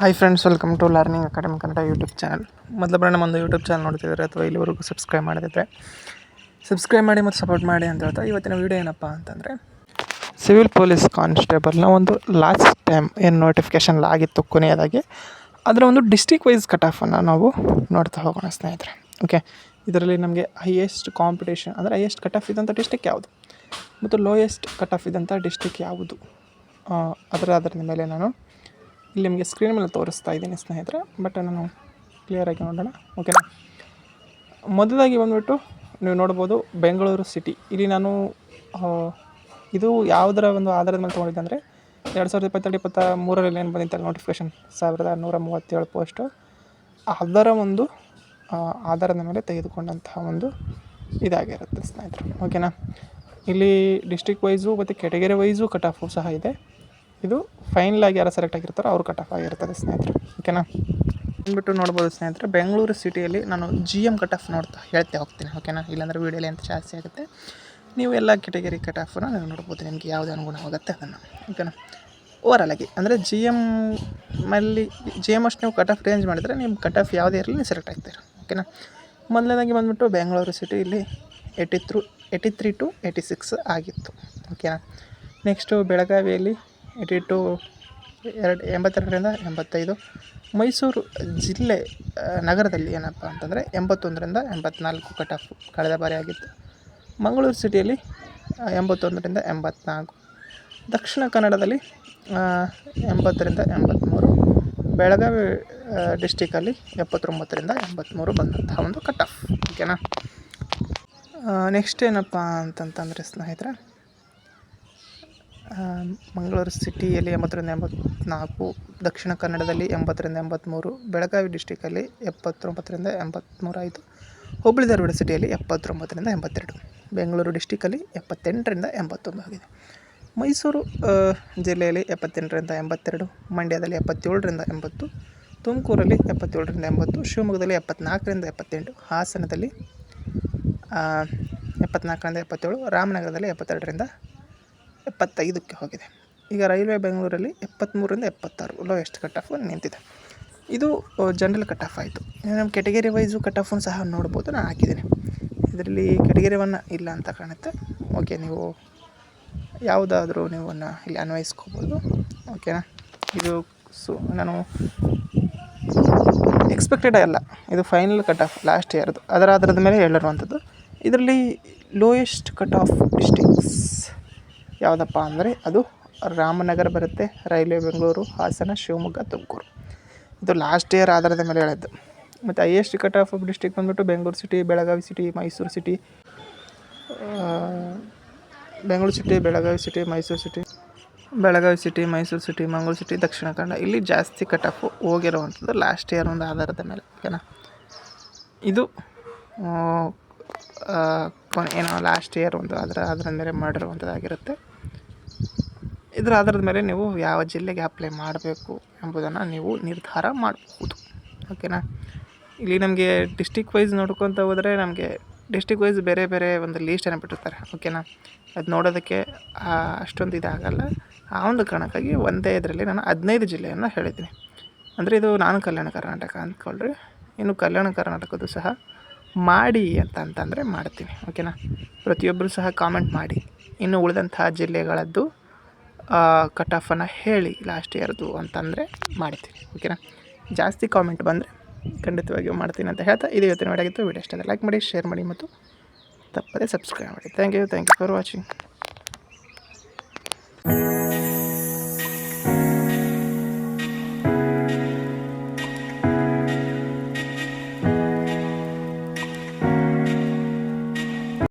Hi friends, welcome to learning academy Kannada YouTube channel. ಮೊದಲ ಬಾರಿ ನಮ್ಮೊಂದು YouTube channel ನೋಡ್ತಿದ್ದಾರೆ ಅಥವಾ ಇಲ್ಲಿವರೆಗೂ ಸಬ್ಸ್ಕ್ರೈಬ್ ಮಾಡಿದ್ರೆ ಸಬ್ಸ್ಕ್ರೈಬ್ ಮಾಡಿ ಮತ್ತು ಸಪೋರ್ಟ್ ಮಾಡಿ ಅಂತ ಹೇಳ್ತಾ ಇವತ್ತಿನ ವೀಡಿಯೋ ಏನಪ್ಪ ಅಂತಂದರೆ, ಸಿವಿಲ್ ಕಾನ್ಸ್ಟೇಬಲ್ನ ಒಂದು ಲಾಸ್ಟ್ ಟೈಮ್ ಏನು ನೋಟಿಫಿಕೇಷನ್ ಆಗಿತ್ತು ಕೊನೆಯದಾಗಿ, ಅದರ ಒಂದು ಡಿಸ್ಟ್ರಿಕ್ಟ್ ವೈಸ್ ಕಟ್ ಆಫನ್ನು ನಾವು ನೋಡ್ತಾ ಹೋಗೋಣ ಸ್ನೇಹಿತರೆ. ಓಕೆ, ಇದರಲ್ಲಿ ನಮಗೆ ಹೈಯೆಸ್ಟ್ ಕಾಂಪಿಟೇಷನ್ ಅಂದರೆ ಹೈಯೆಸ್ಟ್ ಕಟ್ ಆಫ್ ಇದ್ದಂಥ ಡಿಸ್ಟ್ರಿಕ್ಟ್ ಯಾವುದು ಮತ್ತು ಲೋಯೆಸ್ಟ್ ಕಟ್ ಆಫ್ ಇದ್ದಂಥ ಡಿಸ್ಟ್ರಿಕ್ಟ್ ಯಾವುದು ಅದರ ಮೇಲೆ ನಾನು ಇಲ್ಲಿ ನಿಮಗೆ ಸ್ಕ್ರೀನ್ ಮೇಲೆ ತೋರಿಸ್ತಾ ಇದ್ದೀನಿ ಸ್ನೇಹಿತರೆ. ಬಟ್ ನಾನು ಕ್ಲಿಯರಾಗಿ ನೋಡೋಣ. ಓಕೆನಾ, ಮೊದಲಾಗಿ ಬಂದುಬಿಟ್ಟು ನೀವು ನೋಡ್ಬೋದು ಬೆಂಗಳೂರು ಸಿಟಿ. ಇಲ್ಲಿ ನಾನು ಇದು ಯಾವುದರ ಒಂದು ಆಧಾರದ ಮೇಲೆ ತೊಗೊಂಡಿದ್ದೆ ಅಂದರೆ 2022-23 ಏನು ಬಂದಿತ್ತಲ್ಲ ನೋಟಿಫಿಕೇಷನ್ 1137 ಪೋಸ್ಟು, ಅದರ ಒಂದು ಆಧಾರದ ಮೇಲೆ ತೆಗೆದುಕೊಂಡಂತಹ ಒಂದು ಇದಾಗಿರುತ್ತೆ ಸ್ನೇಹಿತರೆ. ಓಕೆನಾ, ಇಲ್ಲಿ ಡಿಸ್ಟ್ರಿಕ್ಟ್ ವೈಸು ಮತ್ತು ಕೆಟಗರಿ ವೈಸು ಕಟ್ ಆಫು ಸಹ ಇದೆ. ಇದು ಫೈನಲಾಗಿ ಯಾರು ಸೆಲೆಕ್ಟ್ ಆಗಿರ್ತಾರೋ ಅವ್ರು ಕಟ್ ಆಫ್ ಆಗಿರ್ತದೆ ಸ್ನೇಹಿತರೆ. ಓಕೆನಾ, ಬಂದುಬಿಟ್ಟು ನೋಡ್ಬೋದು ಸ್ನೇಹಿತರೆ, ಬೆಂಗಳೂರು ಸಿಟಿಯಲ್ಲಿ ನಾನು GM ಕಟ್ ಆಫ್ ಹೇಳ್ತಾ ಹೋಗ್ತೀನಿ. ಓಕೆನಾ, ಇಲ್ಲಾಂದರೆ ವೀಡಿಯೋಲಿ ಅಂತ ಜಾಸ್ತಿ ಆಗುತ್ತೆ. ನೀವು ಎಲ್ಲ ಕೆಟಗರಿ ಕಟ್ ಆಫನ್ನು ನೀವು ನೋಡ್ಬೋದು, ನಿಮಗೆ ಯಾವುದು ಅನುಗುಣವಾಗುತ್ತೆ ಅದನ್ನು. ಓಕೆನಾ, ಓವರಾಲಾಗಿ ಅಂದರೆ GM ಅಷ್ಟು ನೀವು ಕಟ್ ಆಫ್ ರೇಂಜ್ ಮಾಡಿದರೆ ನಿಮ್ಮ ಕಟ್ ಆಫ್ ಯಾವುದೇ ಇರಲಿ ನೀವು ಸೆಲೆಕ್ಟ್ ಆಗ್ತೀರ. ಓಕೆನಾ, ಮೊದಲನೇದಾಗಿ ಬಂದುಬಿಟ್ಟು ಬೆಂಗಳೂರು ಸಿಟಿಯಲ್ಲಿ 83 to 86 ಆಗಿತ್ತು. ಓಕೆನಾ, ನೆಕ್ಸ್ಟು ಬೆಳಗಾವಿಯಲ್ಲಿ 82 85. ಮೈಸೂರು ಜಿಲ್ಲೆ ನಗರದಲ್ಲಿ ಏನಪ್ಪ ಅಂತಂದರೆ 81 to 84 ಕಟ್ ಆಫ್ ಕಳೆದ ಬಾರಿ ಆಗಿತ್ತು. ಮಂಗಳೂರು ಸಿಟಿಯಲ್ಲಿ 81 to 84. ದಕ್ಷಿಣ ಕನ್ನಡದಲ್ಲಿ 80 to 83. ಬೆಳಗಾವಿ ಡಿಸ್ಟಿಕಲ್ಲಿ 79 to 83 ಬಂದಂತಹ ಒಂದು ಕಟ್ ಆಫ್. ಓಕೆನಾ, ನೆಕ್ಸ್ಟ್ ಏನಪ್ಪ ಅಂತಂತಂದರೆ ಸ್ನೇಹಿತರೆ, ಮಂಗಳೂರು ಸಿಟಿಯಲ್ಲಿ 80 to 84, ದಕ್ಷಿಣ ಕನ್ನಡದಲ್ಲಿ 80 to 83, ಬೆಳಗಾವಿ ಡಿಸ್ಟಿಕಲ್ಲಿ 79 to 83 ಆಯಿತು. ಹುಬ್ಬಳ್ಳಿ ಧಾರವಾಡ ಸಿಟಿಯಲ್ಲಿ 79 to 82, ಬೆಂಗಳೂರು ಡಿಸ್ಟಿಕಲ್ಲಿ 78 to 81 ಆಗಿದೆ. ಮೈಸೂರು ಜಿಲ್ಲೆಯಲ್ಲಿ 78 to 82, ಮಂಡ್ಯದಲ್ಲಿ 77 to 80, ತುಮಕೂರಲ್ಲಿ 77 to 80, ಶಿವಮೊಗ್ಗದಲ್ಲಿ 74 to 78, ಹಾಸನದಲ್ಲಿ 74 to 77, ರಾಮನಗರದಲ್ಲಿ 72 to 75ಕ್ಕೆ ಹೋಗಿದೆ. ಈಗ ರೈಲ್ವೆ ಬೆಂಗಳೂರಲ್ಲಿ 73 to 76 ಲೋಯೆಸ್ಟ್ ಕಟ್ ಆಫ್ ನಿಂತಿದೆ. ಇದು ಜನರಲ್ ಕಟ್ ಆಫ್ ಆಯಿತು. ನಮ್ಮ ಕೆಟಗರಿ ವೈಸು ಕಟ್ ಆಫನ್ನು ಸಹ ನೋಡ್ಬೋದು, ನಾನು ಹಾಕಿದ್ದೀನಿ. ಇದರಲ್ಲಿ ಕೆಟಗರಿ 1 ಇಲ್ಲ ಅಂತ ಕಾಣುತ್ತೆ. ಓಕೆ, ನೀವು ಯಾವುದಾದ್ರೂ ನೀವು ಇಲ್ಲಿ ಅನ್ವಯಿಸ್ಕೋಬೋದು. ಓಕೆನಾ, ಇದು ನಾನು ಎಕ್ಸ್ಪೆಕ್ಟೆಡ್ ಅಲ್ಲ, ಇದು ಫೈನಲ್ ಕಟ್ ಆಫ್ ಲಾಸ್ಟ್ ಇಯರ್ದು, ಅದರ ಆಧಾರದ ಮೇಲೆ ಹೇಳಿರುವಂಥದ್ದು. ಇದರಲ್ಲಿ ಲೋಯೆಸ್ಟ್ ಕಟ್ ಆಫ್ ಡಿಸ್ಟ್ರಿಕ್ಸ್ ಯಾವುದಪ್ಪ ಅಂದರೆ ಅದು ರಾಮನಗರ ಬರುತ್ತೆ, ರೈಲ್ವೆ ಬೆಂಗಳೂರು, ಹಾಸನ, ಶಿವಮೊಗ್ಗ, ತುಮಕೂರು. ಇದು ಲಾಸ್ಟ್ ಇಯರ್ ಆಧಾರದ ಮೇಲೆ ಹೇಳಿದ್ದು. ಮತ್ತು ಹೈಯೆಸ್ಟ್ ಕಟ್ ಆಫ್ ಡಿಸ್ಟ್ರಿಕ್ಟ್ ಬಂದುಬಿಟ್ಟು Bengaluru city, Belagavi city, Mysuru city, Bengaluru city, Belagavi city, Mysuru city, Belagavi city, Mysuru city, Mangaluru city, Dakshina Kannada. ಇಲ್ಲಿ ಜಾಸ್ತಿ ಕಟ್ ಆಫ್ ಹೋಗಿರುವಂಥದ್ದು ಲಾಸ್ಟ್ ಇಯರ್ ಒಂದು ಆಧಾರದ ಮೇಲೆ. ಓಕೆನಾ, ಇದು ಏನೋ ಲಾಸ್ಟ್ ಇಯರ್ ಒಂದು ಅದರ ಮೇಲೆ ಮಾಡಿರುವಂಥದ್ದಾಗಿರುತ್ತೆ. ಇದರ ಆಧಾರದ ಮೇಲೆ ನೀವು ಯಾವ ಜಿಲ್ಲೆಗೆ ಅಪ್ಲೈ ಮಾಡಬೇಕು ಎಂಬುದನ್ನು ನೀವು ನಿರ್ಧಾರ ಮಾಡಬಹುದು. ಓಕೆನಾ, ಇಲ್ಲಿ ನಮಗೆ ಡಿಸ್ಟ್ರಿಕ್ಟ್ ವೈಸ್ ನೋಡ್ಕೊತ ಹೋದರೆ ನಮಗೆ ಡಿಸ್ಟ್ರಿಕ್ಟ್ ವೈಸ್ ಬೇರೆ ಬೇರೆ ಒಂದು ಲೀಸ್ಟನ್ನು ಬಿಟ್ಟಿರ್ತಾರೆ. ಓಕೆನಾ, ಅದು ನೋಡೋದಕ್ಕೆ ಅಷ್ಟೊಂದು ಇದಾಗಲ್ಲ. ಆ ಒಂದು ಕಾರಣಕ್ಕಾಗಿ ಒಂದೇ ಇದರಲ್ಲಿ ನಾನು 15 ಜಿಲ್ಲೆಯನ್ನು ಹೇಳಿದ್ದೀನಿ. ಅಂದರೆ ಇದು ನಾನು ಕಲ್ಯಾಣ ಕರ್ನಾಟಕ ಅಂದ್ಕೊಳ್ರಿ, ಇನ್ನು ಕಲ್ಯಾಣ ಕರ್ನಾಟಕದ್ದು ಸಹ ಮಾಡಿ ಅಂತಂದರೆ ಮಾಡ್ತೀನಿ. ಓಕೆನಾ, ಪ್ರತಿಯೊಬ್ಬರು ಸಹ ಕಾಮೆಂಟ್ ಮಾಡಿ ಇನ್ನು ಉಳಿದಂತಹ ಜಿಲ್ಲೆಗಳದ್ದು ಕಟ್ ಆಫನ್ನು ಹೇಳಿ ಲಾಸ್ಟ್ ಇಯರ್ದು ಅಂತಂದರೆ ಮಾಡ್ತೀನಿ. ಓಕೆನಾ, ಜಾಸ್ತಿ ಕಾಮೆಂಟ್ ಬಂದರೆ ಖಂಡಿತವಾಗಿಯೂ ಮಾಡ್ತೀನಿ ಅಂತ ಹೇಳ್ತಾ ಇದು ಇವತ್ತಿನ ವಿಡಿಯೋ ಆಗಿತ್ತು. ವಿಡಿಯೋ ಇಷ್ಟ ಲೈಕ್ ಮಾಡಿ, ಶೇರ್ ಮಾಡಿ ಮತ್ತು ತಪ್ಪದೇ ಸಬ್ಸ್ಕ್ರೈಬ್ ಮಾಡಿ. Thank you for watching.